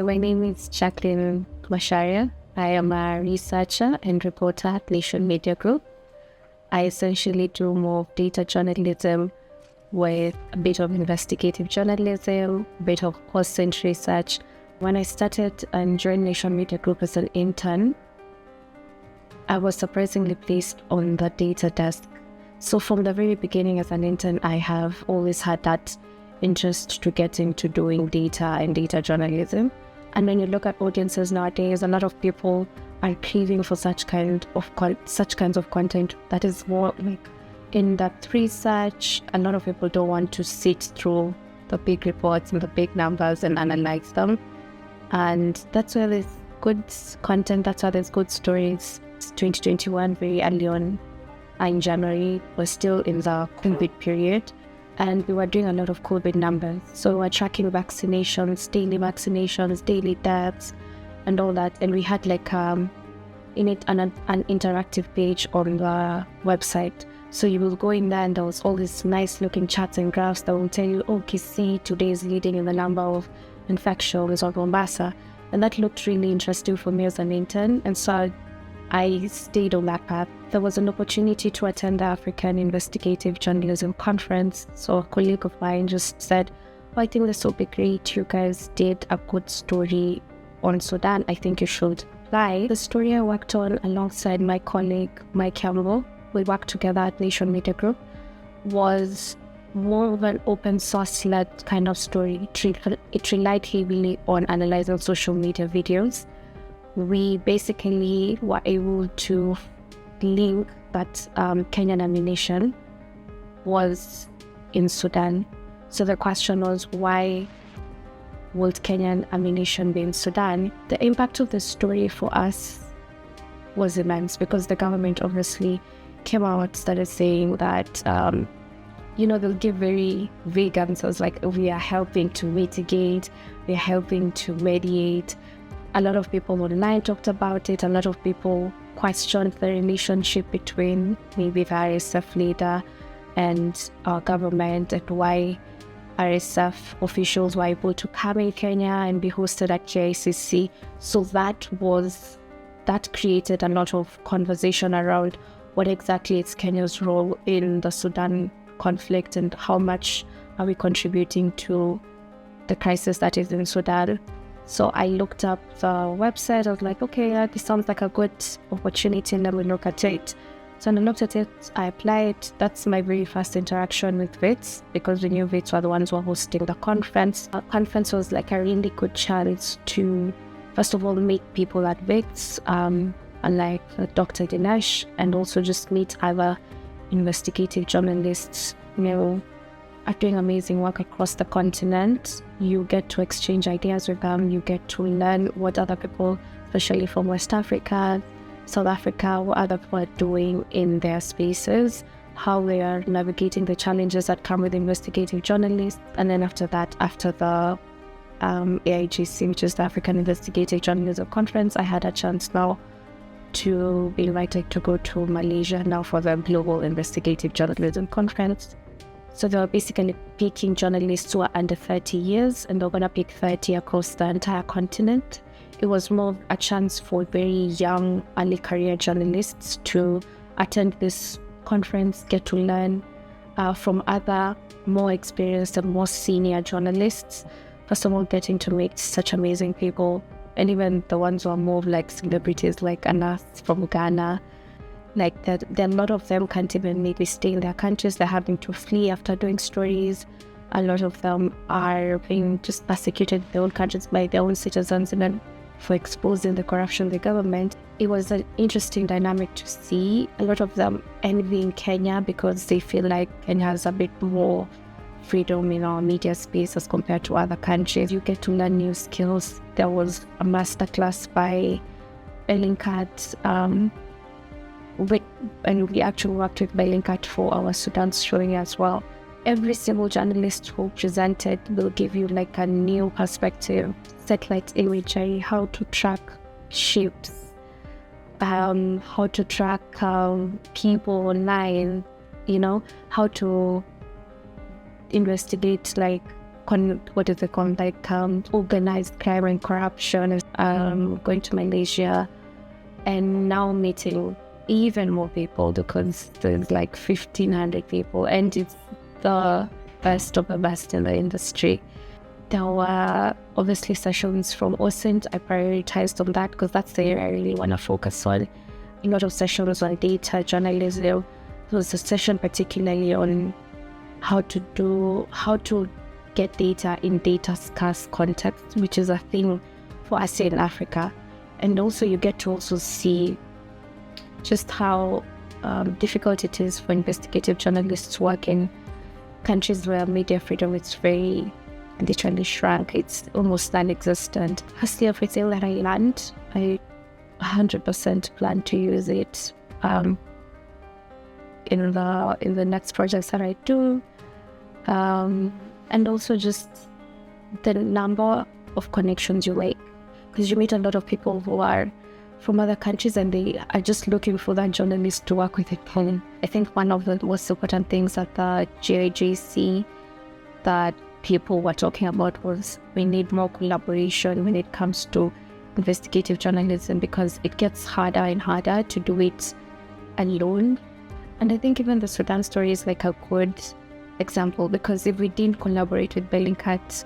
my name is Jacquiline Macharia. I am a researcher and reporter at Nation Media Group. I essentially do more data journalism with a bit of investigative journalism, a bit of post-cent research. When I started and joined Nation Media Group as an intern, I was surprisingly placed on the data desk. So from the very beginning as an intern, I have always had that interest to get into doing data and data journalism. And when you look at audiences nowadays, a lot of people are craving for such kinds of content that is more like in-depth research. A lot of people don't want to sit through the big reports and the big numbers and analyze them. And that's where there's good content, that's why there's good stories. 2021, very early on in January, we're still in the COVID period, and we were doing a lot of COVID numbers. So we're tracking vaccinations, daily deaths, and all that. And we had like in it an interactive page on the website. So you will go in there and there was all these nice looking charts and graphs that will tell you, oh, Kisii today is leading in the number of infections or Mombasa. And that looked really interesting for me as an intern. And so I stayed on that path. There was an opportunity to attend the African Investigative Journalism Conference. So a colleague of mine just said, oh, I think this will be great. You guys did a good story on Sudan. I think you should apply. The story I worked on alongside my colleague, Mike Campbell, we worked together at Nation Media Group, was more of an open source led kind of story. It relied heavily on analyzing social media videos. We basically were able to link that Kenyan ammunition was in Sudan. So the question was, why would Kenyan ammunition be in Sudan? The impact of the story for us was immense because the government obviously came out, started saying that, they'll give very vague answers like, we are helping to mitigate, we are helping to mediate. A lot of people online talked about it. A lot of people questioned the relationship between maybe the RSF leader and our government and why RSF officials were able to come in Kenya and be hosted at JICC. So that created a lot of conversation around what exactly is Kenya's role in the Sudan conflict and how much are we contributing to the crisis that is in Sudan. So I looked up the website. I was like, okay, this sounds like a good opportunity, and then we look at it. So when I looked at it, I applied. That's my very first interaction with VITS, because we knew VITS were the ones who were hosting the conference. The conference was like a really good chance to, first of all, meet people at VITS, like Dr. Dinesh, and also just meet other investigative journalists, are doing amazing work across the continent. You get to exchange ideas with them. You get to learn what other people, especially from West Africa, South Africa, what other people are doing in their spaces, how they are navigating the challenges that come with investigative journalists. And then after that, after the AIGC, which is the African Investigative Journalism Conference, I had a chance now to be invited to go to Malaysia now for the Global Investigative Journalism Conference. So they were basically picking journalists who are under 30 years, and they're going to pick 30 across the entire continent. It was more a chance for very young, early career journalists to attend this conference, get to learn from other more experienced and more senior journalists. First of all, getting to meet such amazing people, and even the ones who are more like celebrities like Anas from Ghana. Like that, a lot of them can't even maybe stay in their countries. They're having to flee after doing stories. A lot of them are being just persecuted in their own countries by their own citizens, and then for exposing the corruption of the government. It was an interesting dynamic to see. A lot of them envying Kenya because they feel like Kenya has a bit more freedom in our media space as compared to other countries. You get to learn new skills. There was a masterclass by Bellingcat, and we actually worked with Bellingcat for our Sudan showing as well. Every single journalist who presented will give you like a new perspective, satellite imagery, how to track ships, how to track people online, how to investigate like what is it called, like organized crime and corruption, going to Malaysia, and now meeting even more people, because there's like 1,500 people, and it's the best of the best in the industry. There were obviously sessions from OSINT. I prioritized on that because that's the area I really want to focus on. A lot of sessions on data journalism. There was a session particularly on how to get data in data scarce context, which is a thing for us here in Africa. And also you get to also see just how difficult it is for investigative journalists to work in countries where media freedom is very literally shrunk. It's almost non-existent. Firstly, everything that I learned, I 100% plan to use it in the next projects that I do, and also just the number of connections you make, because you meet a lot of people who are from other countries and they are just looking for that journalist to work with at home. I think one of the most important things at the GIJC that people were talking about was we need more collaboration when it comes to investigative journalism, because it gets harder and harder to do it alone. And I think even the Sudan story is like a good example, because if we didn't collaborate with Bellingcat,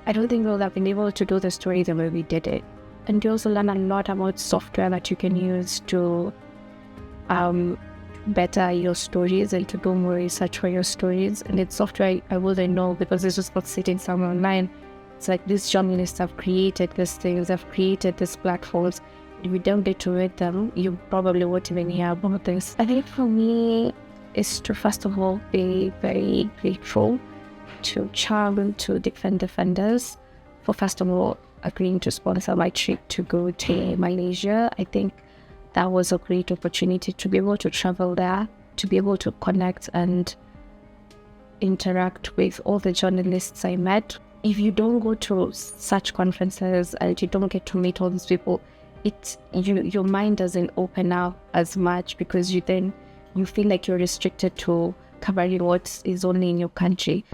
I don't think we would have been able to do the story the way we did it. And you also learn a lot about software that you can use to better your stories and to do more research for your stories. And it's software I wouldn't know, because it's just not sitting somewhere online. It's like these journalists have created these things, have created these platforms. If you don't get to read them, you probably won't even hear about this. I think for me is to first of all be very grateful to Charm, to Defenders for first of all agreeing to sponsor my trip to go to Malaysia. I think that was a great opportunity to be able to travel there, to be able to connect and interact with all the journalists I met. If you don't go to such conferences and you don't get to meet all these people, your mind doesn't open up as much, because you feel like you're restricted to covering what is only in your country.